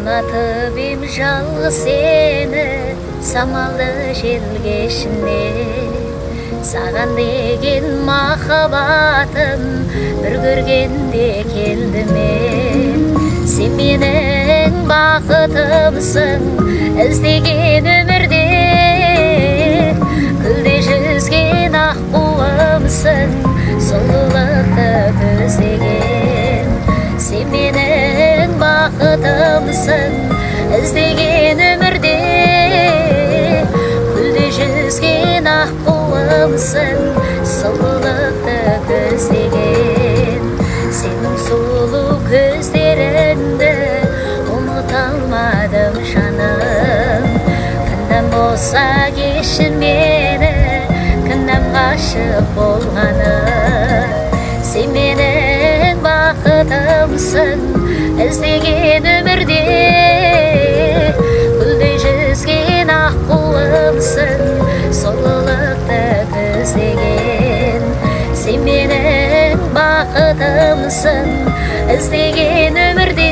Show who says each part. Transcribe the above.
Speaker 1: Ұнатып ем жалғыз сені самалы жел кешінде. Саған деген махаббатым бір көргенде келді мен. Сен менің бақытымсың іздеген өмірде, күлде жүзген аққуымсың сұлулықты көздеген. Сен менің бақытымсың іздеген өмірде, күлде жүзген аққуымсың сұлулықты көздеген. Сенің сұлу көздеріңді ұмыта алмадым жаным. Кінәм болса кешір мені, кінәм ғашық болғаны. Сен менің бақытымсың іздеген өмірде, күлде жүзген аққуымсың сұлулықты көздеген. Сен менің бақытымсың іздеген өмірде,